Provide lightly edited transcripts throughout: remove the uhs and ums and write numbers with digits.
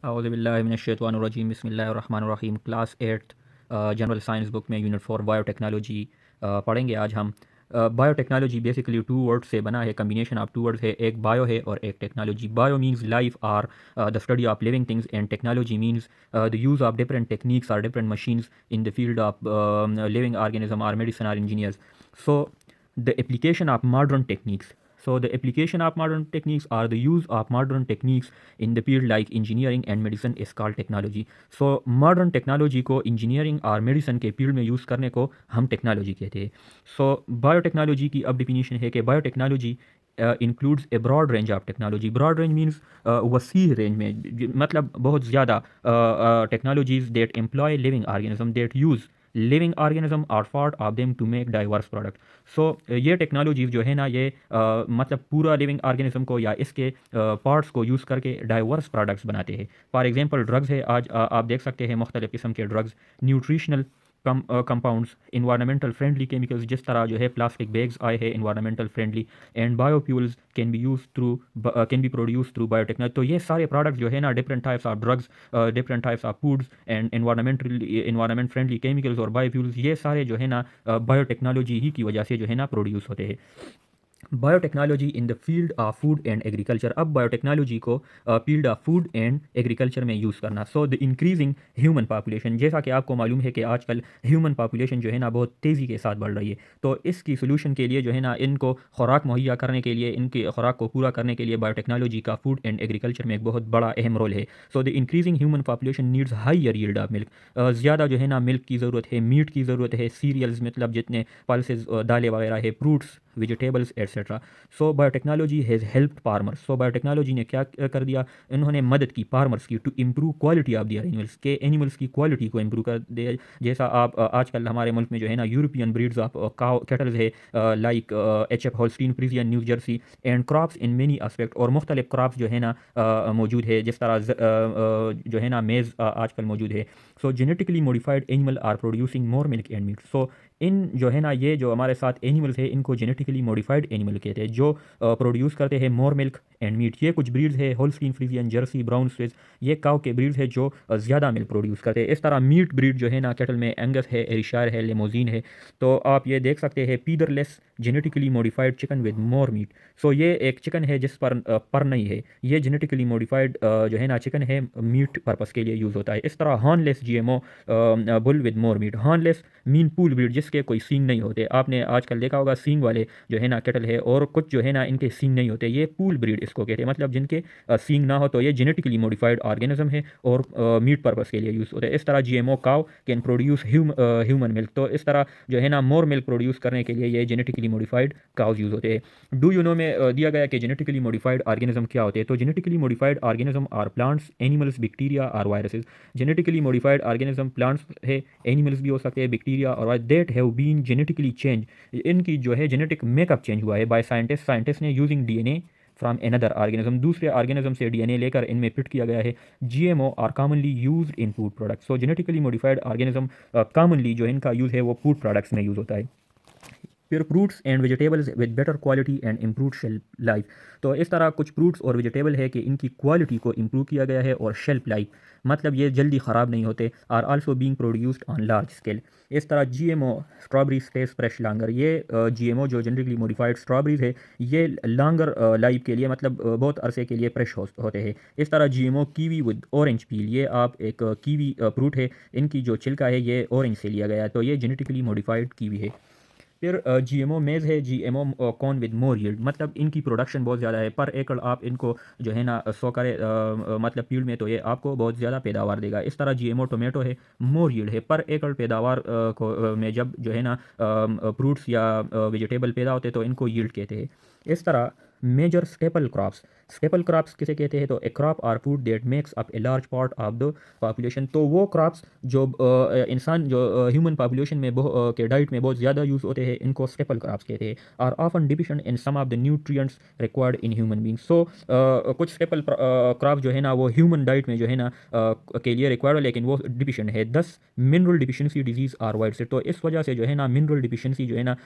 औज़ुबिल्लाहि बिस्मिल्लाहिर्रहमानिर्रहीम। Class 8 general science book में unit 4 biotechnology पढ़ेंगे आज हम। बायोटेक्नोलॉजी बेसिकली टू वर्ड से बना है, कम्बिनेशन ऑफ टू वर्ड्स है, एक बायो है और एक टेक्नोलॉजी। बायो मींस लाइफ और the study of living things, and technology means the use of different techniques और different machines in the field of living organism और मेडिसिन और engineers. So the application of modern techniques. So the application of modern techniques or the use of modern techniques in the field like engineering and medicine is called technology. So modern technology को engineering और medicine के field में use करने को हम technology कहते हैं. So biotechnology की अब definition है कि biotechnology includes a broad range of technology. Broad range means वसी range में, मतलब बहुत ज़्यादा technologies that employ living organism that use living organism or part of them to make diverse product. So ये टेक्नोलॉजीज़ जो है ना, ये मतलब पूरा लिविंग ऑर्गेनिज्म को या इसके पार्ट्स को यूज़ करके डाइवर्स प्रोडक्ट्स बनाते हैं। फॉर एग्जांपल ड्रग्स है, आज आप देख सकते हैं मुख्तलिफ़ किस्म के drugs, nutritional compounds, environmental friendly chemicals, जिस तरह जो है प्लास्टिक बैग्स आए हैं environmental friendly, and biofuels can be use through can be produce through biotechnology. तो ये सारे प्रोडक्ट्स जो है ना, different types of drugs, different types of foods and environment friendly chemicals और बायोफ्यूल्स, ये सारे जो है ना बायोटेक्नोलॉजी ही की वजह से जो है ना प्रोड्यूस होते हैं। Biotechnology in the field of food and agriculture. अब बायोटेक्नोलॉजी को field of food and agriculture में यूज़ करना। सो द इंक्रीजिंग ह्यूमन पॉपुलेशन, जैसा कि आपको मालूम है कि आजकल ह्यूमन पॉपुलेशन जो है ना बहुत तेज़ी के साथ बढ़ रही है, तो इसकी सोल्यूशन के लिए जो है ना, इनको खुराक मुहैया करने के लिए, इनकी खुराक को पूरा करने के लिए बायोटेक्नोलॉजी का फूड एंड एग्रीकल्चर में एक बहुत बड़ा अहम रोल है। So the increasing human population needs higher yield of milk. ज़्यादा जो है ना मिल्क की ज़रूरत है, मीट की ज़रूरत है, सीरियल्स मतलब जितने पल्सेस, दालें वगैरह है, fruits, vegetables etcetera. So biotechnology has helped farmers. So biotechnology ने क्या कर दिया, इन्होंने मदद की फार्मर्स की to improve quality of their animals, के एनिमल्स की क्वालिटी को इम्प्रूव कर दिया। जैसा आप आजकल हमारे मुल्क में जो है ना European breeds of cow cattles है, like HF Holstein Friesian New Jersey, and crops in many aspect, और मुख्तलिफ क्रॉप्स जो है ना मौजूद है, जिस तरह जो है ना मेज़ आजकल मौजूद है। So genetically modified animal are producing more milk and meat. So इन जो है ना, ये जो हमारे साथ एनिमल्स है, इनको जेनेटिकली मॉडिफाइड एनिमल कहते हैं, जो प्रोड्यूस करते हैं मोर मिल्क एंड मीट। ये कुछ ब्रीड्स है, Holstein Friesian, Jersey, brown Swiss, ये काउ के ब्रीड्स है जो ज़्यादा मिल्क प्रोड्यूस करते हैं। इस तरह मीट ब्रीड जो है ना, कैटल में एंगस है, एरिशायर है, लेमोजीन है। तो आप ये देख सकते हैं featherless genetically modified chicken with more meat. So ये एक चिकन है जिस पर नहीं है, ये जेनेटिकली मॉडिफाइड जो है ना चिकन है, मीट पर्पस के लिए यूज़ होता है। इस तरह hornless GMO bull with more meat. Hornless mean pool breed, जिसके कोई सींग नहीं होते। आपने आजकल देखा होगा सींग वाले जो है ना कैटल है, और कुछ जो है ना इनके सींग नहीं होते, ये पूल ब्रीड इसको कहते हैं, मतलब जिनके सींग ना हो। तो ये जेनेटिकली मॉडिफाइड ऑर्गेनिज्म है और मीट पर्पस के लिए यूज़ होते हैं। इस तरह GMO cow can produce human milk. तो इस तरह जो है ना मोर मिल्क प्रोड्यूस करने के लिए ये जेनेटिकली मॉडिफाइड काउज यूज़ होते हैं। डू यू नो में दिया गया कि जेनेटिकली मॉडिफाइड ऑर्गेनिज्म क्या होते हैं। तो genetically modified organism are plants, animals, bacteria और viruses. Genetically modified organism plants है, एनिमल्स भी हो सकते हैं, बैक्टीरिया और that have been genetically change, इनकी जो है जेनेटिक मेकअप चेंज हुआ है बाय साइंटिस्ट ने using DNA from another organism, दूसरे ऑर्गेनिज्म से DNA लेकर इनमें फिट किया गया है। GMO are commonly used in food products. So genetically modified organism commonly जो इनका यूज़ है वो फूड प्रोडक्ट्स में यूज़ होता है। फिर fruits and vegetables with better quality and improve shelf life. तो इस तरह कुछ फ्रूट्स और वेजिटेबल है कि इनकी क्वालिटी को इम्प्रूव किया गया है, और शेल्फ लाइफ मतलब ये जल्दी ख़राब नहीं होते, are also being produced on large scale. इस तरह GMO strawberry stays fresh longer, ये GMO जो जेनेटिकली मॉडिफाइड स्ट्रॉबेरीज है, ये लॉन्गर लाइफ के लिए, मतलब बहुत अरसे के लिए फ्रेश होते हैं। इस तरह GMO kiwi with orange peel, ये आप एक कीवी फ्रूट है, इनकी जो छिलका है ये ऑरेंज से लिया गया है, तो ये जेनेटिकली मॉडिफाइड कीवी है। फिर GMO मेज़ है, GMO corn with more yield, मतलब इनकी प्रोडक्शन बहुत ज़्यादा है, पर एकड़ आप इनको जो है ना सो करे मतलब फील्ड में, तो ये आपको बहुत ज़्यादा पैदावार देगा। इस तरह GMO टोमेटो है, मोर यील्ड है, पर एकड़ पैदावार में जब जो है ना फ्रूट्स या वेजिटेबल पैदा होते हैं तो इनको यील्ड कहते हैं। इस तरह मेजर स्टेपल क्रॉप्स किसे कहते हैं, तो a crop or food that makes up a large part of the population. तो वो क्रॉप्स जो इंसान जो ह्यूमन पॉपुलेशन में के डाइट में बहुत ज़्यादा यूज़ होते हैं, इनको स्टेपल क्रॉप्स कहते हैं। Are often deficient in some of the nutrients required in human beings. So कुछ स्टेपल क्रॉप जो है ना वो ह्यूमन डाइट में जो है ना के लिए रिक्वायर्ड है, लेकिन वो डिफिशिएंट है। 10 mineral deficiency disease are wide से। तो इस वजह से जो है ना मिनरल डिफिशिएंसी जो है ना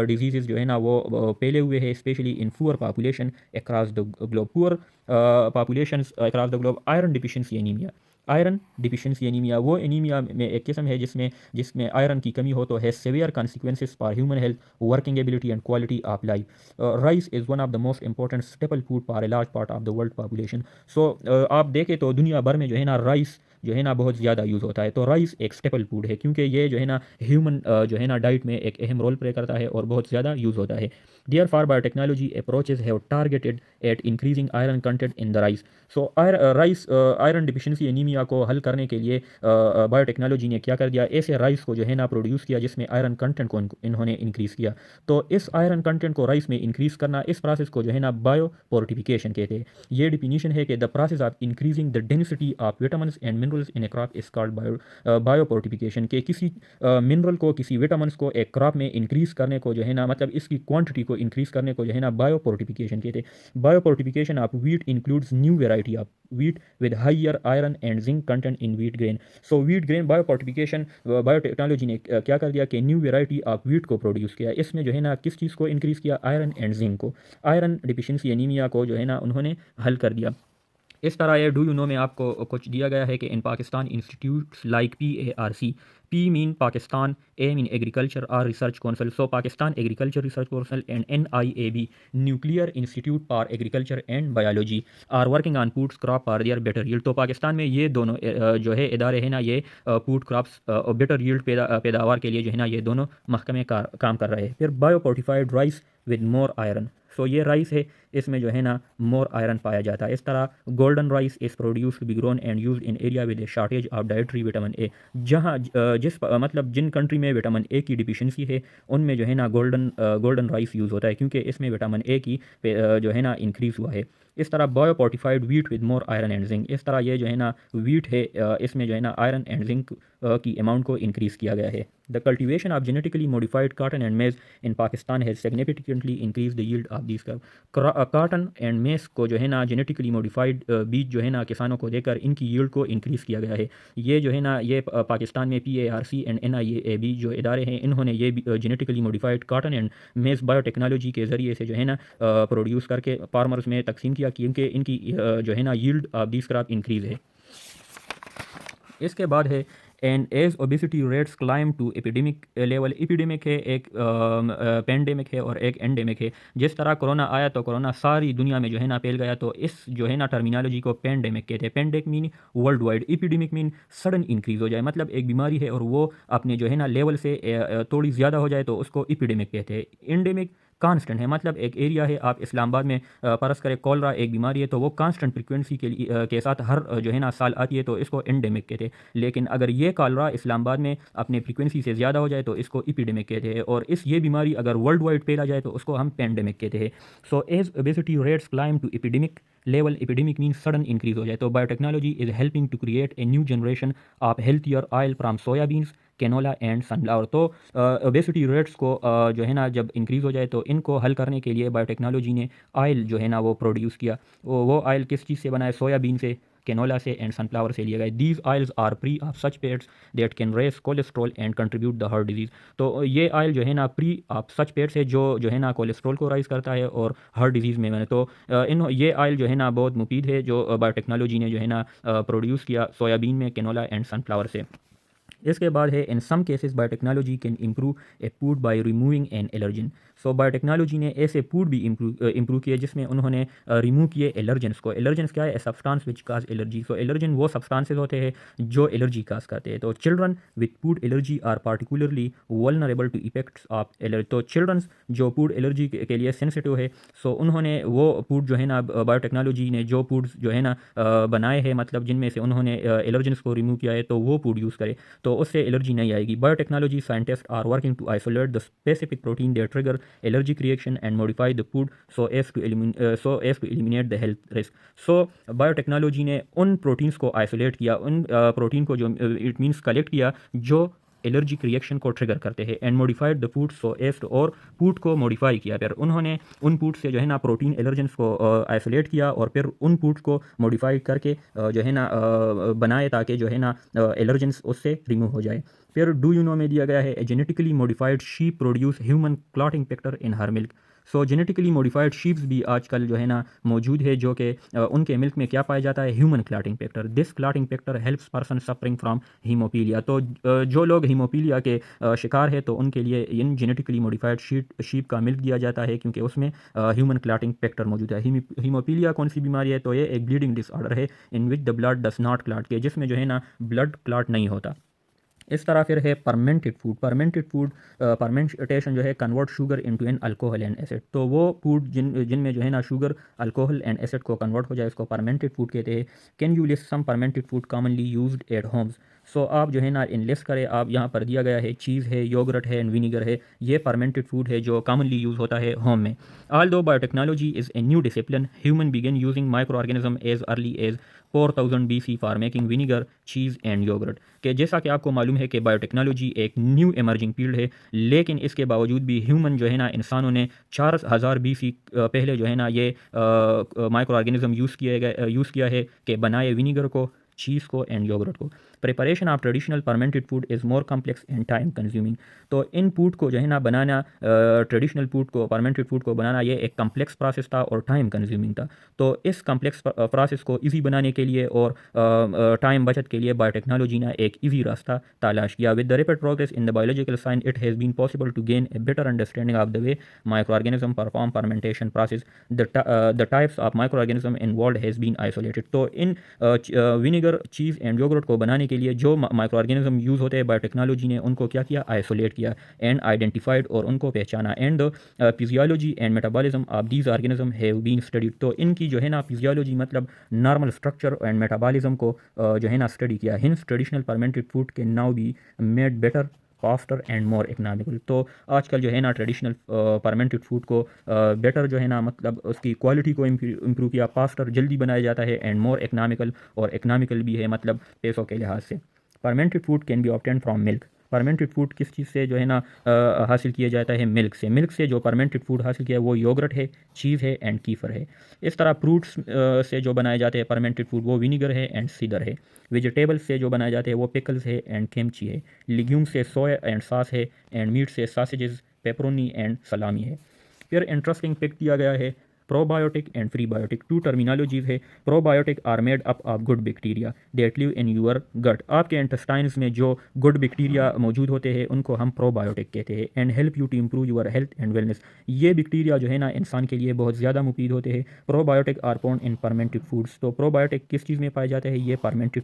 डिजीज़ जो है ना वो पहले हुए हैं, specially in poor population across the globe. Poor populations across the globe iron deficiency anaemia. Iron deficiency anaemia वो एनीमिया में एक किस्म है जिसमें जिसमें आयरन की कमी हो तो है severe consequences for human health, working ability and quality of life. Rice is one of the most important staple food for a large part of the world population. So आप देखें तो दुनिया भर में जो है ना राइस जो है ना बहुत ज़्यादा यूज़ होता है। तो राइस एक स्टेपल फूड है क्योंकि ये जो है ना ह्यूमन जो है ना डाइट में एक अहम रोल प्ले करता है और बहुत ज़्यादा यूज़ होता है। Therefore biotechnology approaches have targeted at increasing iron content in the rice. So rice iron deficiency anemia को हल करने के लिए बायोटेक्नोलॉजी ने क्या कर दिया, ऐसे राइस को जो है ना प्रोड्यूस किया जिसमें आयरन कंटेंट को इन्होंने इंक्रीज़ किया। तो इस आयरन कंटेंट को राइस में इंक्रीज़ करना, इस प्रोसेस को जो है ना बायो फोर्टिफिकेशन कहते हैं। ये डिफिनीशन है कि the process of increasing the density of vitamin and minerals in A crop is called bio fortification. के किसी मिनरल को, किसी विटामिन को एक क्रॉप में इंक्रीज़ करने को जो है ना, मतलब इसकी क्वांटिटी को इंक्रीज़ करने को जो है ना बायो फोर्टिफिकेशन कहते हैं। Bio fortification of wheat includes new variety of wheat with higher iron and zinc content in wheat grain. So wheat grain biofortification biotechnology ने क्या कर दिया कि न्यू वेराइटी ऑफ व्हीट को प्रोड्यूस किया। इसमें जो है ना किस चीज़ को इंक्रीज़ किया, आयरन एंड जिंक को। आयरन डिफिशिएंसी एनीमिया को जो है ना उन्होंने हल कर दिया। इस तरह ये डू यू नो में आपको कुछ दिया गया है कि in Pakistan institutes like PARC, P mean Pakistan, A mean agriculture और research council, so Pakistan agriculture research council and NIAB nuclear institute for agriculture and biology are working on foods crop for their better yield. तो पाकिस्तान में ये दोनों जो है इदारे हैं ना, ये फूड क्रॉप्स और बेटर यील्ड पैदावार के लिए जो है ना ये दोनों महकमे काम कर रहे हैं। फिर bio fortified rice with more iron. So ये राइस है, इसमें जो है ना मोर आयरन पाया जाता है। इस तरह golden rice is produce B grown and use in area with A shortage of dietary vitamin A. जहाँ मतलब जिन कंट्री में विटामिन ए की डिफिशिएंसी है उनमें जो है ना गोल्डन राइस यूज़ होता है क्योंकि इसमें विटामिन ए की जो है ना इंक्रीज़ हुआ है। इस तरह bio fortified wheat with more iron and zinc. इस तरह ये जो है ना व्हीट है, इसमें जो है ना आयरन एंड जिंक की अमाउंट को इंक्रीज़ किया गया है। The cultivation of genetically modified cotton and मेज इन Pakistan has significantly increase the yield of this crop. Cotton and मेज को जो है ना जेनेटिकली मॉडिफाइड बीज जो है ना किसानों को देकर इनकी यील्ड को इंक्रीज़ किया गया है। ये जो है ना ये पाकिस्तान में PARC एंड NIAB जो इदारे हैं इन्होंने ये जेनेटिकली मॉडिफाइड कॉटन एंड मेज बायोटेक्नोलॉजी के ज़रिए से जो है ना प्रोड्यूस करके फार्मर्स में तकसीम किया क्योंकि इनकी जो है ना yield of this crop increase है। इसके बाद है and as obesity rates climb to epidemic level. Epidemic है, एक पेंडेमिक है और एक एंडेमिक है। जिस तरह कोरोना आया तो कोरोना सारी दुनिया में जो है ना फैल गया, तो इस जो है ना टर्मिनोलॉजी को पेंडेमिक कहते हैं। Pandemic mean world wide, epidemic mean sudden increase हो जाए, मतलब एक बीमारी है और वो अपने जो है ना लेवल से थोड़ी ज़्यादा हो जाए तो उसको एपिडेमिक कहते हैं। एंडेमिक कांस्टेंट है, मतलब एक एरिया है, आप इस्लामाबाद में परस करें कॉलरा एक बीमारी है तो वो कांस्टेंट फ्रिक्वेंसी के साथ हर जो है ना साल आती है तो इसको एंडेमिक कहते हैं। लेकिन अगर ये कॉलरा इस्लामाबाद में अपने फ्रिक्वेंसी से ज़्यादा हो जाए तो इसको एपिडेमिक कहते हैं, और ये बीमारी अगर वर्ल्ड वाइड फैला जाए तो उसको हम पेंडेमिक कहते हैं। So as obesity rates climb to epidemic level, epidemic mean sudden increase हो जाए, तो biotechnology is helping to create a new generation of healthier oil from soybeans, canola and sunflower. तो ओबेसिटी रेट्स को जो है ना जब इंक्रीज़ हो जाए तो इनको हल करने के लिए बायोटेक्नोलॉजी ने ऑयल जो है ना वो प्रोड्यूस किया। वो ऑयल किस चीज़ से बना है, सोयाबीन से, कैनोला से एंड सनफ्लावर से लिए गए। These oils are free of such fats that can raise cholesterol and contribute the heart disease. तो ये ऑयल जो है ना फ्री ऑफ सच पेट से जो है ना कोलेस्ट्रॉल को राइज करता है और हार्ट डिजीज़ में तो ये ऑयल जो है ना बहुत मुफीद है जो बायोटेक्नोलॉजी ने जो है ना प्रोड्यूस किया सोयाबीन में, कैनोला एंड सनफ्लावर से। इसके बाद है in some cases biotechnology can improve a food by removing an allergen. So biotechnology ने ऐसे फूड भी इम्प्रूव किए जिसमें उन्होंने रिमूव किए एलर्जेंस को। एलर्जेंस क्या है, a substance which cause allergy. So allergen वो सब्सटेंसेस होते हैं जो एलर्जी काज करते हैं। तो children with food allergy are particularly vulnerable to effects of allergy. तो चिल्ड्रंस जो फूड एलर्जी के लिए सेंसिटिव है, सो उन्होंने वो फूड जो है ना बायोटेक्नोलॉजी ने जो फूड्स जो है ना बनाए हैं, मतलब जिनमें से उन्होंने एलर्जेंस को रिमूव किया है, तो वो फूड यूज़ करे तो उससे एलर्जी नहीं आएगी। Biotechnology scientist are working to isolate the specific protein that trigger allergic reaction and modify the food so as to eliminate the health risk. So biotechnology ने उन प्रोटीन्स को आइसोलेट किया, उन प्रोटीन को जो इट मीन्स कलेक्ट किया जो allergic reaction को ट्रिगर करते हैं, and modified the food so as और फूड को मॉडिफाई किया। फिर उन्होंने उन फूड से जो है ना प्रोटीन एलर्जेंस को आइसोलेट किया और फिर उन फूड को मॉडिफाई करके जो है ना बनाए ताकि जो है ना एलर्जेंस उससे रिमूव हो जाए। फिर डू यू नो में दिया गया है genetically modified sheep produce human clotting factor in her milk. So genetically modified sheeps भी आजकल जो है ना मौजूद है, जो कि उनके मिल्क में क्या पाया जाता है, human clotting factor. This clotting factor helps person suffering from haemophilia. तो जो लोग हीमोपीलिया के शिकार है तो उनके लिए इन जेनेटिकली मॉडिफाइड शीप का मिल्क दिया जाता है, क्योंकि उसमें ह्यूमन क्लॉटिंग फैक्टर मौजूद है। हीमोपीलिया कौन सी बीमारी है, तो ये एक ब्लीडिंग डिसऑर्डर है in which the blood does not clot, के जिसमें जो है ना ब्लड क्लॉट नहीं होता। इस तरह फिर है परमेंटेड फूड। परमेंटेशन जो है convert sugar into an alcohol and acid. तो वो फूड जिनमें जो है ना शुगर अल्कोहल एंड एसिड को कन्वर्ट हो जाए, इसको परमेंटेड फूड कहते हैं। Can you list some fermented food commonly used at homes. So आप जो है ना इन लिस्ट करें, आप यहाँ पर दिया गया है चीज़ है, योगर्ट है एंड विनीगर है। ये परमेंटेड फूड है जो कॉमनली यूज़ होता है होम में। Although biotechnology is a new discipline, human began using microorganism as early as 4000 BC for making vinegar, cheese and yogurt. कि जैसा कि आपको मालूम है कि बायोटेक्नोलॉजी एक न्यू एमर्जिंग फील्ड है, लेकिन इसके बावजूद भी ह्यूमन जो है ना, इंसानों ने 4000 BC पहले जो है ना ये माइक्रो ऑर्गेनिज्म यूज़ किया है कि बनाए विनीगर को, चीज़ को एंड योगर्ट को। Preparation of traditional fermented food is more complex and time consuming. तो इन फूड को जो है ना बनाना, ट्रेडिशनल फूड को, परमेंटेड फूड को बनाना, ये एक कम्प्लेक्स प्रोसेस था और टाइम कंज्यूमिंग था। तो इस कम्प्लेक्स प्रोसेस को ईजी बनाने के लिए और टाइम बचत के लिए बायोटेक्नोलॉजी ने एक ईजी रास्ता तलाश किया। With the rapid progress in the biological science it has been possible to gain a better understanding of the way micro organism perform fermentation process. The types of micro organism involve has been isolated. तो इन vinegar, cheese and yoghurt को बनाने के लिए जो micro organism use होते हैं, biotechnology ने उनको क्या किया, आइसोलेट किया एंड आइडेंटिफाइड, और उनको पहचाना। And the physiology and metabolism of these organism have been studied. तो इनकी जो है ना फिजियोलॉजी मतलब नॉर्मल स्ट्रक्चर एंड मेटाबॉलिज्म को जो है ना स्टडी किया। Hints traditional fermented food can now be made better, faster and more economical. तो आजकल जो है ना ट्रेडिशनल फर्मेंटेड फूड को बेटर जो है ना मतलब उसकी क्वालिटी को इम्प्रूव किया, फास्टर जल्दी बनाया जाता है एंड मोर इकनॉमिकल, और इकनॉमिकल भी है मतलब पैसों के लिहाज से। Fermented food can be obtain from milk. Fermented food किस चीज़ से जो है ना हासिल किया जाता है, मिल्क से। मिल्क से जो फर्मेंटेड फूड हासिल किया है वो योगर्ट है, चीज़ है एंड कीफर है। इस तरह फ्रूट्स से जो बनाए जाते हैं फर्मेंटेड फूड, वो विनीगर है एंड सीदर है। वेजिटेबल्स से जो बनाए जाते हैं वो पिकल्स है एंड किमची है। लिग्यूम से सोया एंड सॉस है, एंड मीट से सॉसेजेस, पेपरोनी एंड सलामी है। फिर इंटरेस्टिंग पिक दिया गया है probiotic and prebiotic. Two terminologies है। Probiotic are made up of good bacteria that live in your gut. आपके इंटेस्टाइन्स में जो गुड बैक्टीरिया मौजूद होते हैं उनको हम प्रोबायोटिक कहते हैं। And help you to improve your health and wellness. ये बैक्टीरिया जो है ना इंसान के लिए बहुत ज़्यादा मुफीद होते हैं। Probiotic are found in fermented foods. तो प्रोबायोटिक किस चीज़ में पाए जाते हैं, ये फर्मेंटेड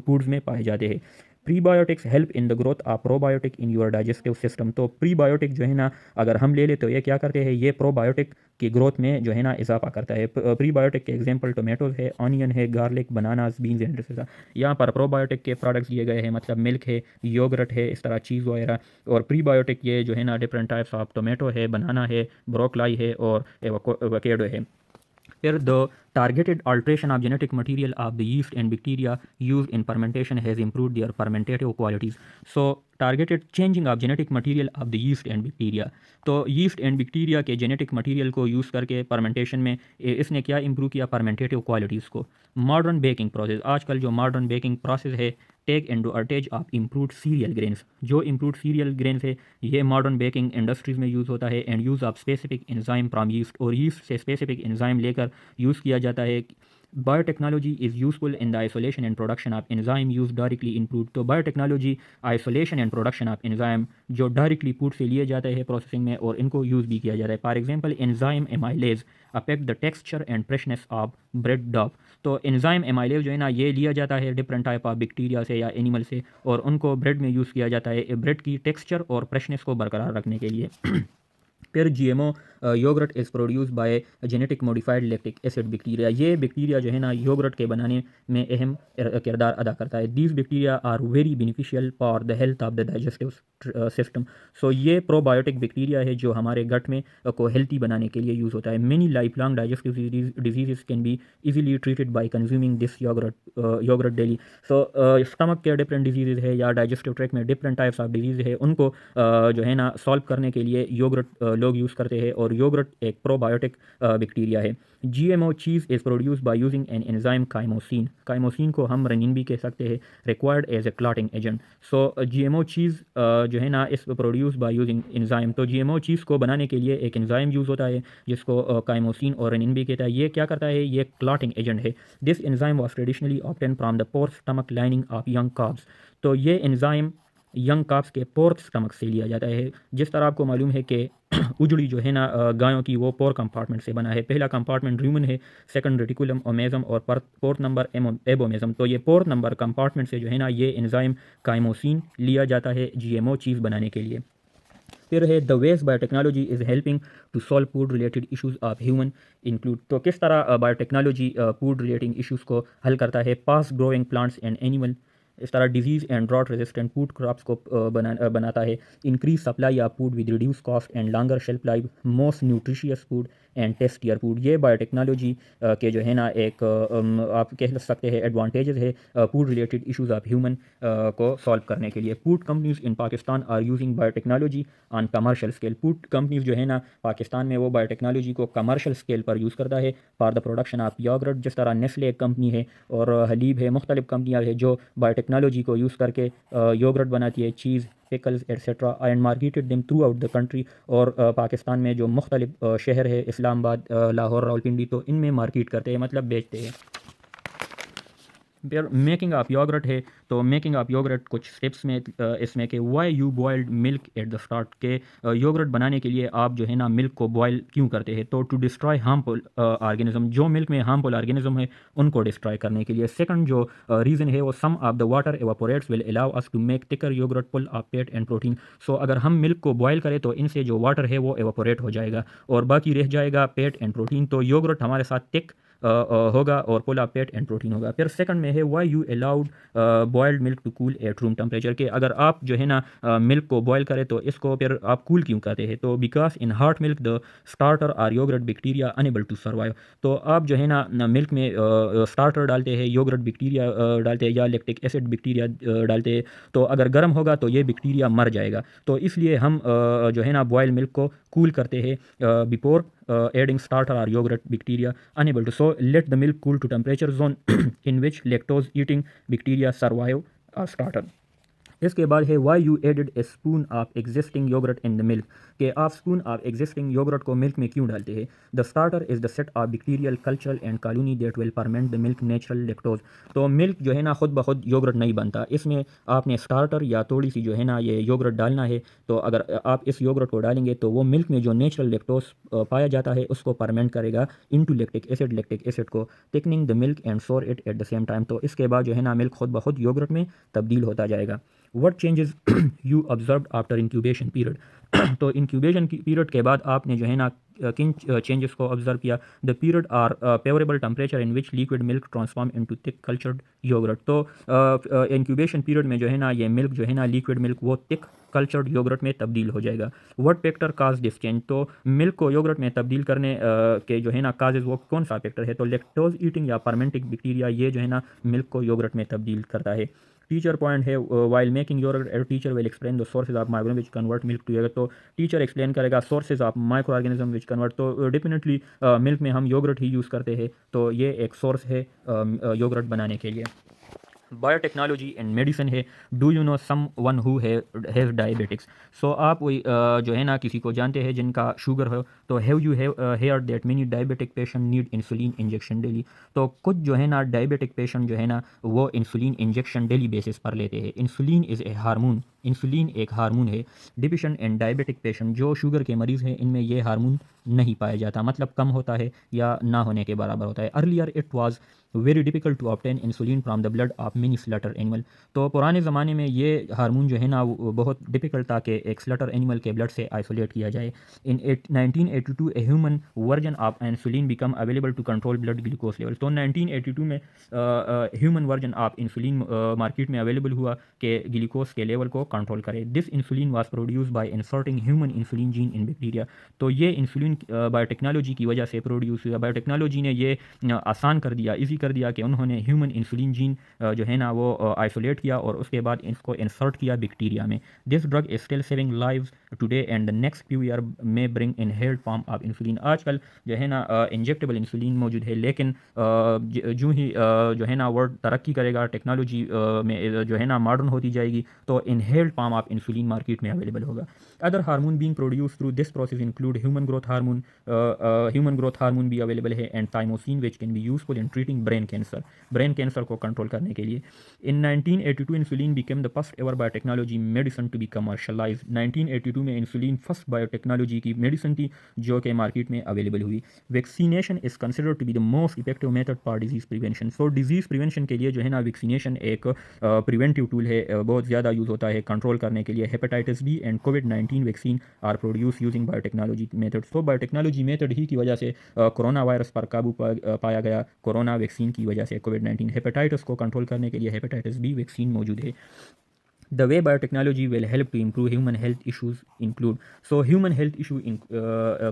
फूड्स में पाए जाते हैं। Prebiotics help in the growth of probiotic in your digestive system. तो प्रीबायोटिक जो है ना अगर हम ले ले तो ये क्या करते हैं, ये प्रोबायोटिक की ग्रोथ में जो है ना इजाफा करता है। प्रीबायोटिक के एग्जांपल टोमेटोज है, ऑनियन है, गार्लिक, बनानास, बीन्स एंड रसेसा। यहाँ पर प्रोबायोटिक के प्रोडक्ट्स दिए गए हैं, मतलब मिल्क है, योगर्ट है, इस तरह चीज़ वगैरह। और प्रीबायोटिक ये जो है ना डिफरेंट टाइप्स ऑफ टोमेटो है, बनाना है, ब्रोकलाई है और एवोकेडो है। Here, the targeted alteration of genetic material of the yeast and bacteria used in fermentation has improved their fermentative qualities. So, targeted changing of genetic material of the yeast and bacteria. तो yeast and bacteria के genetic material को use करके fermentation में इसने क्या improve किया, fermentative qualities को। Modern baking process, आजकल जो modern baking process है, take advantage of improved cereal grains. जो इम्प्रूव्ड सीरियल ग्रेन्स है ये मॉडर्न बेकिंग इंडस्ट्रीज़ में यूज़ होता है। And use of specific enzyme from yeast, और यीस्ट से स्पेसिफिक एंजाइम लेकर यूज़ किया जाता है। Biotechnology is useful in the isolation and production of enzyme use directly in food. तो biotechnology isolation and production of enzyme जो directly food से लिए जाते हैं प्रोसेसिंग में, और इनको यूज़ भी किया जाता है। For example enzyme amylase affect the texture and freshness of bread डॉ। तो एंजाइम एमाइलेज जो है ना ये लिया जाता है डिफरेंट टाइप ऑफ बैक्टीरिया से या एनिमल से, और उनको ब्रेड में यूज़ किया जाता है ब्रेड की टेक्सचर और फ्रेशनेस को बरकरार रखने के लिए। फिर GMO yogurt is produce by genetic modified lactic acid bacteria. ये बैक्टीरिया जो है ना योगर्ट के बनाने में अहम किरदार अदा करता है। These bacteria are very beneficial for the health of the digestive system. So ये प्रोबायोटिक बैक्टीरिया है जो हमारे गट में को हेल्थी बनाने के लिए यूज़ होता है। Many life long digestive disease can be easily treated by consuming this yogurt daily. So stomach के डिफरेंट डिजीज़ है या डाइजेस्टिव ट्रैक्ट में डिफरेंट टाइप्स ऑफ डिजीज़ है, उनको जो है ना सॉल्व करने के लिए योगर्ट लोग यूज़ करते हैं, और योगर्ट एक प्रोबायोटिक बैक्टीरिया है। GMO cheese is produce by using an enzyme chymosin. Chymosin को हम रनिन भी कह सकते हैं, required as a clotting agent. So GMO cheese जो है ना is produce by using enzyme, तो GMO चीज़ को बनाने के लिए एक एंजाइम यूज़ होता है जिसको काइमोसिन और रनिन भी कहता है। ये क्या करता है, ये क्लॉटिंग एजेंट है। This enzyme was traditionally obtain from the poor stomach lining of young calves. तो ये एंजाइम यंग काप्स के पोर्थ स्टमक से लिया जाता है। जिस तरह आपको मालूम है कि उजड़ी जो है ना गायों की, वो पोर कंपार्टमेंट से बना है। पहला कंपार्टमेंट रूमन है, सेकंड रेटिकुलम ओमेजम, और फोर्थ नंबर एबोमेजम। तो ये फोर्थ नंबर कंपार्टमेंट से जो है ना ये एंजाइम काइमोसिन लिया जाता है GMO चीज़ बनाने के लिए। फिर है the ways biotechnology is helping to solve food related issues of human include. तो किस तरह बायोटेक्नोलॉजी फूड रिलेटिंग इश्यूज़ को हल करता है। Fast growing plants and animal, इस तरह disease and drought resistant food crops को बनाता है। Increase supply of food with reduce cost and longer shelf life, most nutritious food and tastier food. ये बायोटेक्नोलॉजी के जो है ना एक आप कह सकते हैं एडवांटेजेस है food related issues of human को सॉल्व करने के लिए। Food companies in Pakistan are using biotechnology on commercial scale. Food companies जो है ना पाकिस्तान में वो बायोटेक्नोलॉजी को कमर्शियल स्केल पर यूज़ करता है for the production of yogurt. जिस तरह नेस्ले एक कंपनी है और हलीब है, मुख्तलिफ कंपनियाँ है जो बायोटेक्नोलॉजी को यूज़ करके योगर्ट बनाती है, cheese, pickles etcetera, and marketed them throughout the country. और पाकिस्तान में जो मुख्तलिफ शहर है, इस्लामाबाद, लाहौर, रावलपिंडी, तो इनमें मार्केट करते हैं, मतलब बेचते हैं। फिर मेकिंग ऑफ योगर्ट है, तो मेकिंग ऑफ योगर्ट कुछ स्टेप्स में इसमें कि why you boiled milk at the start, के योगर्ट बनाने के लिए आप जो है ना मिल्क को बॉयल क्यों करते हैं। तो टू डिस्ट्रॉय हार्मफुल ऑर्गेनिज्म, जो मिल्क में हार्मफुल ऑर्गेनिज्म है उनको डिस्ट्रॉय करने के लिए। सेकंड जो रीज़न है वो some of the water evaporates will allow us to make thicker yoghurt full of fat and protein. So अगर हम मिल्क को बॉयल करें तो इनसे जो वाटर है वो एवापोरेट हो जाएगा और बाकी रह जाएगा फैट एंड प्रोटीन। तो योगर्ट हमारे साथ थिक होगा और full of fat and protein होगा। फिर सेकंड में है why you allowed boiled milk to cool at room temperature, के अगर आप जो है ना मिल्क को बॉयल करें तो इसको फिर आप कूल क्यों करते हैं। तो because in hot milk the starter or yogurt bacteria unable to survive. तो आप जो है ना मिल्क में स्टार्टर डालते हैं, योगर्ट बैक्टीरिया डालते हैं या लैक्टिक एसिड बैक्टीरिया डालते हैं, तो अगर गर्म होगा तो ये बैक्टीरिया मर जाएगा। तो इसलिए हम जो है ना बॉयल मिल्क को कूल करते हैं before adding starter or yogurt bacteria unable to. So let the milk cool to temperature zone in which lactose eating bacteria survive or starter. इसके बाद है why you added a spoon of existing yogurt in the milk, के आप spoon of existing yogurt को milk में क्यों डालते हैं। The starter is the set of bacterial culture and colony that will ferment the milk natural lactose. तो milk जो है ना खुद ब खुद योगर्ट नहीं बनता, इसमें आपने स्टार्टर या थोड़ी सी जो है ना ये योगर्ट डालना है। तो अगर आप इस योगर्ट को डालेंगे तो वो मिल्क में जो नेचुरल लैक्टोज पाया जाता है उसको फर्मेंट करेगा इनटू लैक्टिक एसिड को, थिकनिंग द मिल्क एंड सोर it at the same time. तो इसके बाद जो है ना मिल्क खुद ब खुद योगर्ट में तब्दील होता जाएगा। What changes you observed after incubation period? तो इंक्यूबेशन की पीरियड के बाद आपने जो है ना किन चेंजेस को ऑब्जर्व किया। The period are favourable temperature in which liquid milk transform into thick cultured yogurt. तो इंक्यूबेशन पीरियड में जो है ना ये मिल्क जो है ना लिक्विड मिल्क वो थिक कल्चर्ड योगर्ट में तब्दील हो जाएगा। What factor cause this change, तो मिल्क को योगर्ट में तब्दील करने के जो है ना काजेज वो कौन सा फैक्टर है। तो लैक्टोज ईटिंग या फर्मेंटिंग बैक्टीरिया ये जो है ना मिल्क को योगर्ट में तब्दील करता है। टीचर पॉइंट है while making yogurt teacher will explain the sources of micro which convert milk to yogurt. तो टीचर एक्सप्लेन करेगा sources of micro organism which convert. तो डेफिनेटली मिल्क में हम योगर्ट ही यूज़ करते हैं, तो ये एक सोर्स है योगर्ट बनाने के लिए। बायोटेक्नोलॉजी एंड मेडिसिन है। Do you know someone who has diabetics. So आप वही जो है ना किसी को जानते हैं जिनका शुगर हो, तो have you hear that many diabetic patient need insulin injection daily. तो कुछ जो है ना डायबिटिक पेशेंट जो है ना वो इंसुलिन इंजेक्शन डेली बेसिस पर लेते हैं। Insulin is a hormone, insulin एक हार्मोन है। डिफिशिएंट एंड डायबिटिक पेशेंट जो शुगर के मरीज़ हैं इनमें ये हार्मोन नहीं पाया जाता, मतलब कम होता है या ना होने के बराबर होता है। Earlier it was very difficult to obtain insulin from the blood of many slaughter animal. तो पुराने ज़माने में ये हार्मोन जो है ना वो बहुत डिफिकल्ट था कि एक स्लटर एनिमल के ब्लड से आइसोलेट किया जाए। In 1982 a human version of insulin become available to control blood glucose level. तो 1982 में human version of insulin market में अवेलेबल हुआ कि ग्लूकोज के लेवल को कंट्रोल करे। This insulin was produce by inserting human insulin gene in bacteria. तो ये इंसुलिन ह्यूमन बायोटेक्नोलॉजी की वजह से प्रोड्यूस हुआ। बायोटेक्नोलॉजी ने ये आसान कर दिया, इजी कर दिया कि उन्होंने ह्यूमन इंसुलिन जीन जो है ना वो आइसोलेट किया और उसके बाद इसको इंसर्ट किया बैक्टीरिया में। This drug is still saving lives today and the next few year में bring inhaled form of insulin. आजकल जो है ना इंजेक्टेबल इंसुलिन मौजूद है, लेकिन जो ही जो है ना वर्ल्ड तरक्की करेगा, टेक्नोलॉजी में जो है ना मॉडर्न होती जाएगी, तो inhaled form of insulin market में अवेलेबल होगा। Other hormone being produce through this process include human growth hormone भी अवेलेबल है and thymosin which can be useful in treating brain cancer को कंट्रोल करने के लिए। In 1982 insulin became the first ever biotechnology medicine to be commercialise. 1982 में insulin first biotechnology की medicine थी जो कि मार्केट में अवेलेबल हुई। Vaccination is considered to be the most effective method for disease prevention. So disease prevention के लिए जो है ना वैक्सीनेशन एक प्रिवेंटिव टूल है, बहुत ज़्यादा यूज़ होता है कंट्रोल करने के लिए। हेपेटाइटिस बी एंड कोविड-19 vaccine are produce using biotechnology method. तो बायोटेक्नोलॉजी मेथड ही की वजह से कोरोना वायरस पर काबू पाया गया, कोरोना वैक्सीन की वजह से। कोविड-19 हेपेटाइटिस को कंट्रोल करने के लिए हेपेटाइटिस बी वैक्सीन मौजूद है। The way biotechnology will help to improve human health issues include, so human health issue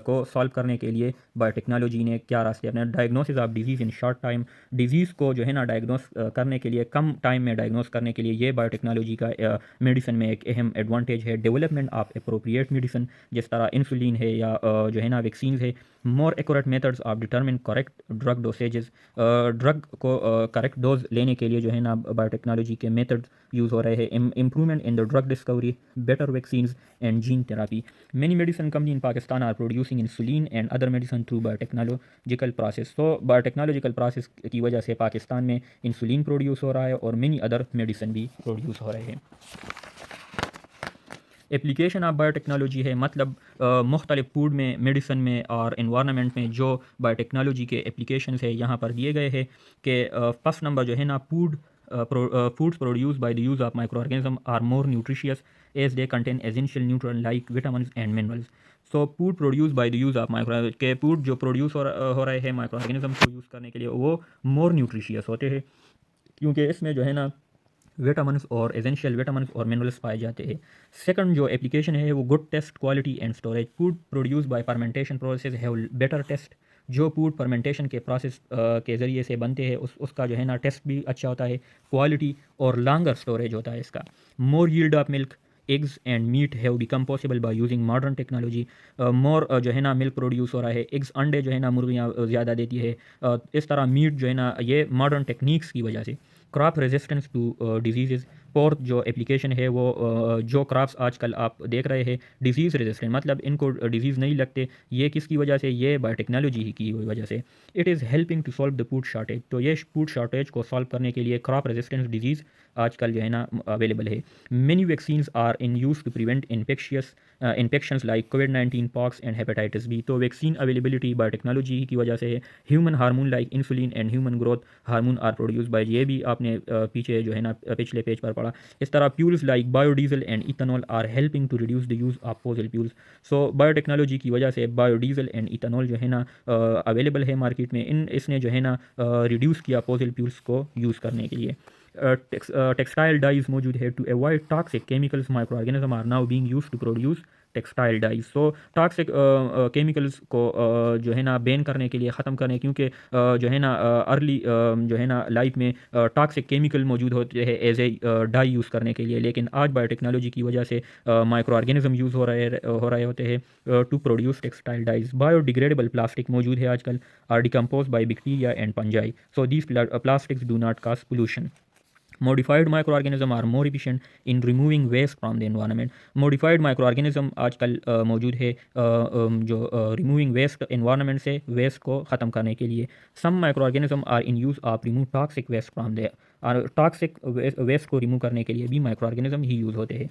को सॉल्व करने के लिए बायोटेक्नोलॉजी ने क्या रास्ते अपने। Diagnosis of disease in short time, disease को जो है ना डायग्नोस करने के लिए, कम टाइम में डायग्नोस करने के लिए ये बायोटेक्नोलॉजी का मेडिसिन में एक अहम एडवांटेज है। डेवलपमेंट ऑफ अप्रोप्रिएट मेडिसिन, जिस तरह इंसुलिन है या जो है ना वैक्सीन है। More accurate methods of determine correct drug dosages, drug को करेक्ट डोज लेने के लिए जो है ना बायोटेक्नोलॉजी के मेथड यूज़ हो रहे हैं। Improvement in the drug discovery, better vaccines and gene therapy. Many medicine company in Pakistan are producing insulin and other medicine through biotechnological process. तो बायोटेक्नोलॉजिकल प्रोसेस की वजह से पाकिस्तान में इंसुलिन प्रोड्यूस हो रहा है और मेनी अदर मेडिसिन भी प्रोड्यूस हो रहे हैं। एप्लीकेशन ऑफ बायोटेक्नोलॉजी है, मतलब मुख्तलिफ फूड में, मेडिसन में और इन्वायरमेंट में जो बायोटेक्नोलॉजी के एप्लीकेशंस है यहाँ पर दिए गए हैं कि फर्स्ट नंबर जो है ना foods produce by the use of micro organism are more nutritious as they contain essential nutrients like vitamins and minerals. So food produce by the use of micro के फूड जो produce हो रहे हैं micro organism को use करने के लिए, वो मोर न्यूट्रिशियस होते हैं क्योंकि इसमें जो है ना विटामिन्स और एसेंशियल विटामिन्स और मिनरल्स पाए जाते हैं। सेकंड जो एप्लीकेशन है वो good taste quality and storage. Food produce by fermentation process have better taste. जो फूड फर्मेंटेशन के प्रोसेस के ज़रिए से बनते हैं उसका जो है ना टेस्ट भी अच्छा होता है, क्वालिटी और लॉन्गर स्टोरेज होता है इसका। More yield of milk, eggs and meat have become possible by using modern technology. More जो है ना मिल्क प्रोड्यूस हो रहा है, एग्स अंडे जो है ना मुर्गियाँ ज़्यादा देती है, इस तरह मीट जो है ना ये मॉडर्न टेक्निक्स की वजह से। Crop resistance to disease, fourth जो एप्लीकेशन है वो जो क्रॉप्स आजकल आप देख रहे हैं डिजीज़ रेजिस्टेंट, मतलब इनको डिजीज़ नहीं लगते, ये किसकी वजह से? ये बायोटेक्नोलॉजी ही की वजह से। It is helping to solve the food shortage. तो ये फूड शॉर्टेज को सॉल्व करने के लिए क्रॉप रेजिस्टेंस डिजीज़ आजकल जो है ना अवेलेबल है। Many vaccines are in use to prevent infections like कोविड-19, पॉक्स एंड हेपेटाइटिस बी। तो वैक्सीन अवेलेबिलिटी बायोटेक्नोलॉजी की वजह से है। Human hormone like insulin and human growth hormone are produce by, ये भी आपने पीछे जो है ना पिछले पेज पर पढ़ा। इस तरह fuels like biodiesel and ethanol are helping to reduce the use of fossil fuels. So biotechnology की वजह से बायोडीजल एंड इथेनॉल जो है ना अवेलेबल है मार्केट में। इसने जो है ना रिड्यूस किया फॉसिल फ्यूल्स को यूज़ करने के लिए। टेक्सटाइल डाइज मौजूद है। To avoid toxic chemicals micro organism are now being used to produce textile dyes. So toxic chemicals को जो है ना बैन करने के लिए, ख़त्म करने, क्योंकि जो है ना अर्ली जो है ना लाइफ में टॉक्सिक केमिकल मौजूद होते हैं एज ए डाई यूज़ करने के लिए, लेकिन आज बायोटेक्नोलॉजी की वजह से माइक्रो ऑर्गेनिज्म यूज़ हो रहे होते हैं to produce textile dyes. Biodegradable plastic मौजूद है आजकल, are decompose by bacteria and fungi. So these plastics do not cause pollution. Modified micro organism are more efficient in removing waste from the environment. Modified micro organism आजकल मौजूद है जो removing waste environment से waste को ख़त्म करने के लिए। Some micro organism are in use of remove toxic waste from the, और टॉक्सिक वेस्ट को रिमूव करने के लिए भी माइक्रो ऑर्गेनिज्म ही यूज़ होते हैं।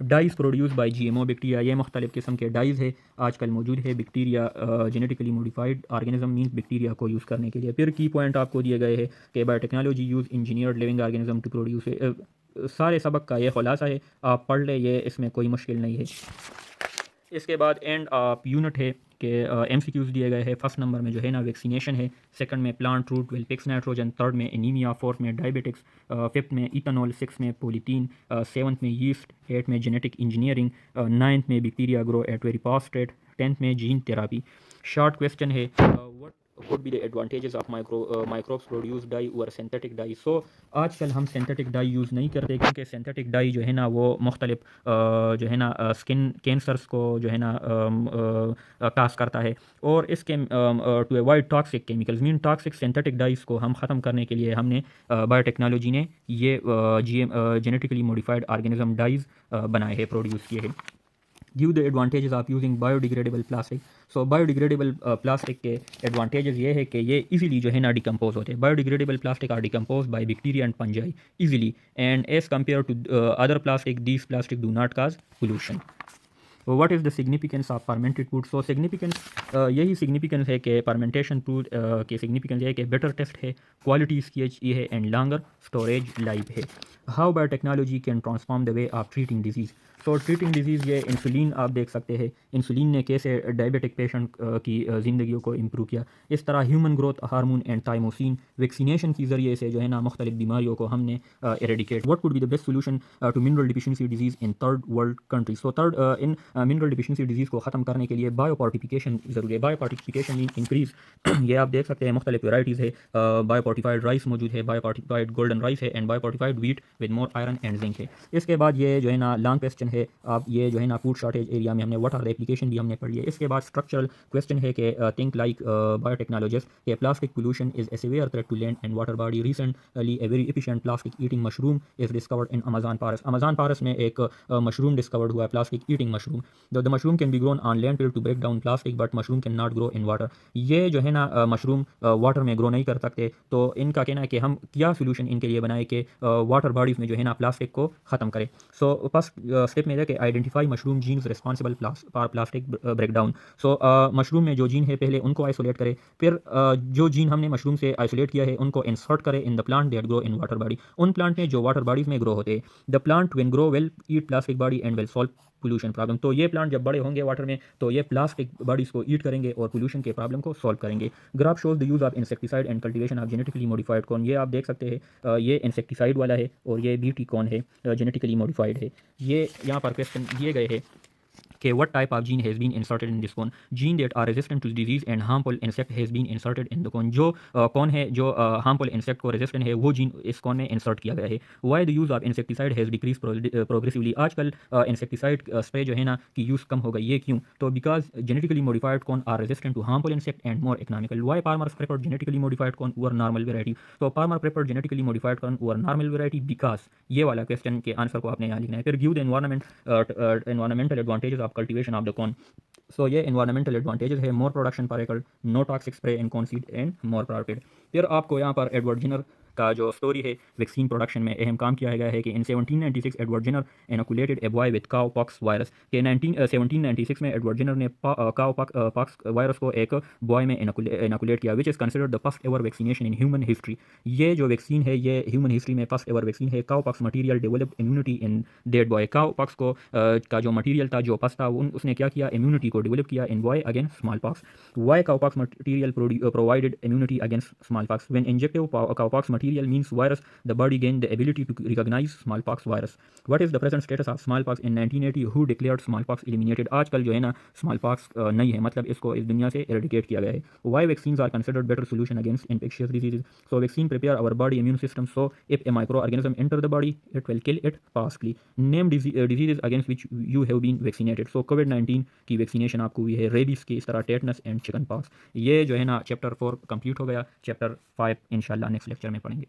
Dyes produce by GMO bacteria, ये मुख्तलिफ़ किस्म के डाइज है आजकल मौजूद है bacteria genetically modified organism means bacteria को यूज़ करने के लिए। फिर की पॉइंट आपको दिए गए हैं कि biotechnology use engineered living organism to produce. सारे सबक का ये खुलासा है, आप पढ़ ले, ये इसमें कोई मुश्किल नहीं है। इसके बाद एंड ऑफ यूनिट है कि MCQs दिए गए हैं। फर्स्ट नंबर में जो है ना वैक्सीनेशन है, सेकंड में plant root will fix nitrogen, third में एनीमिया, फोर्थ में डायबिटिक्स, फिफ्थ में इथेनॉल, सिक्स में पोलीथीन, सेवन्थ में यीस्ट, एट में जेनेटिक इंजीनियरिंग, नाइन्थ में bacteria grow at very fast rate, 10th में जीन थेरापी। शॉर्ट क्वेश्चन है, what could be the advantages of microbes produce dye over synthetic dye। सो आजकल हम synthetic dye use नहीं करते क्योंकि synthetic die जो है ना वो मुख्तलिफ जो है ना स्किन कैंसर्स को जो है ना कास करता है। और इसके to avoid toxic chemicals mean toxic synthetic dyes को हम ख़त्म करने के लिए हमने बायोटेक्नोलॉजी ने ये जेनेटिकली मॉडिफाइड ऑर्गेनिज्म डाइज बनाए हैं, प्रोड्यूस किए हैं। Give the advantages of using biodegradable plastic. So biodegradable plastic के एडवांटेजेस ये है कि ये इजीली जो है ना डिकम्पोज होते हैं। Biodegradable plastic are decompose by bacteria and fungi easily and as compare to other plastic these plastic do not cause pollution. What is the significance of fermented food. So significance यही significance है कि fermentation food के significance ये है कि better test है, quality इसकी अच्छी है एंड लॉन्गर स्टोरेज लाइफ है। How biotechnology can transform the way of treating disease. So treating disease ये इंसुलिन आप देख सकते हैं, इंसुलिन ने कैसे डायबिटिक पेशेंट की ज़िंदगी को इम्प्रूव किया। इस तरह human growth hormone and thymosin vaccination के ज़रिए से जो है ना मुख्तलिफ बीमारियों को हमने eradicate. What would be the best solution to mineral deficiency disease in third world country. So third in mineral deficiency disease को ख़त्म करने के लिए बायोफोर्टिफिकेशन ज़रूरी है। बायोफोर्टिफिकेशन मीन इंक्रीज़ ये आप देख सकते हैं मुख्तलिफ वेराइटीज़ है। बायोफोर्टिफाइड राइस मौजूद है, बायोफोर्टिफाइड गोल्डन राइस है and biofortified wheat with more iron and zinc है। इसके बाद ये जो है ना लॉन्ग क्वेश्चन है, आप ये जो है ना फूड शॉर्टेज एरिया में हमने व्हाट आर द एप्लीकेशन भी हमने पढ़ी है। इसके बाद स्ट्रक्चरल क्वेश्चन है कि थिंक लाइक बायोटेक्नोलॉजिस्ट के plastic pollution is a severe threat to land and water body. Recently a very efficient plastic eating mushroom is discovered in Amazon forest. Amazon forest में एक मशरूम डिस्कवर्ड हुआ है, plastic eating mushroom. The mushroom can be grown on landfill to break down plastic but mushroom can not grow in water. ये जो है ना mushroom water में grow नहीं कर सकते, तो इनका कहना है कि हम क्या सोल्यूशन इनके लिए बनाए कि वाटर बॉडीज़ में जो है ना प्लास्टिक को ख़त्म करें। सो फर्स्ट स्टेप में है कि identify mushroom genes responsible for plastic break down. So mushroom में जो जीन है पहले उनको आइसोलेट करें, फिर जो जीन हमने मशरूम से आइसोलेट किया है उनको इंसर्ट करें in the plant that grow in water body. उन प्लांट में जो वाटर बॉडीज़ में ग्रो होते हैं। The plant when grow will eat plastic body and will solve pollution problem. तो ये प्लांट जब बड़े होंगे वाटर में तो ये प्लास्टिक बॉडीज़ को ईट करेंगे और पोल्यूशन के प्रॉब्लम को सॉल्व करेंगे। Graph shows the use of insecticide and cultivation of genetically modified corn. ये आप देख सकते हैं ये इंसेक्टिसाइड वाला है और ये बीटी कॉर्न है, जेनेटिकली मॉडिफाइड है। ये यहाँ पर क्वेश्चन दिए गए हैं कि what type of gene has been inserted in this corn। gene that are resistant to disease and harmful insect has been inserted in the corn। जो कौन है जो harmful insect को resistant है वो जीन इस कौन में इंसर्ट किया गया है। why the use of insecticide has decreased progressively। आजकल इंसेक्टिसाइड स्प्रे जो है ना की यूज़ कम हो गई, ये क्यों? तो because genetically modified corn are resistant to harmful insect and more economical। why farmers prefer genetically modified corn over normal variety। तो farmer prefer genetically modified corn over normal variety because ये वाला question के answer को आपने यहाँ लिखना है। फिर give the environmental advantages of cultivation of the corn। सो ये environmental advantages है, more production per acre, no toxic spray in corn seed and more profit। फिर आपको यहाँ पर एडवर्ड जेनर का जो स्टोरी है वैक्सीन प्रोडक्शन में अहम काम किया गया है कि in 1796 Edward Jenner inoculated a boy with cowpox virus. के 1796 में एडवर्ड जेनर ने काउ पॉक्स वायरस को एक बॉय में इनोकुलेट किया, which is considered the first ever vaccination in human history. ये जो वैक्सीन है ये ह्यूमन हिस्ट्री में फर्स्ट एवर वैक्सीन है। Cowpox material developed immunity in that boy. Cowpox को का जो मटीरियल था, जो पस था, उसने क्या किया, इम्यूनिटी को डेवलप किया in boy against smallpox. Why cowpox material provided immunity against smallpox. When injective cowpox material means virus the body gained the ability to recognize smallpox virus। What is the present status of smallpox in 1980? Who declared smallpox eliminated। आजकल जो है ना smallpox नहीं है, मतलब इसको इस दुनिया से eradicate किया गया है। Why vaccines are considered better solution against infectious diseases। So vaccine prepare our body immune system, so if a microorganism enter the body it will kill it fastly। Name diseases against which you have been vaccinated। So COVID-19 की vaccination आपको हुई है, rabies की, इस तरह tetanus and chicken pox. ये जो है ना चैप्टर 4 कंप्लीट हो गया। चैप्टर 5 इंशाल्लाह नेक्स्ट लेक्चर में पढ़ेंगे।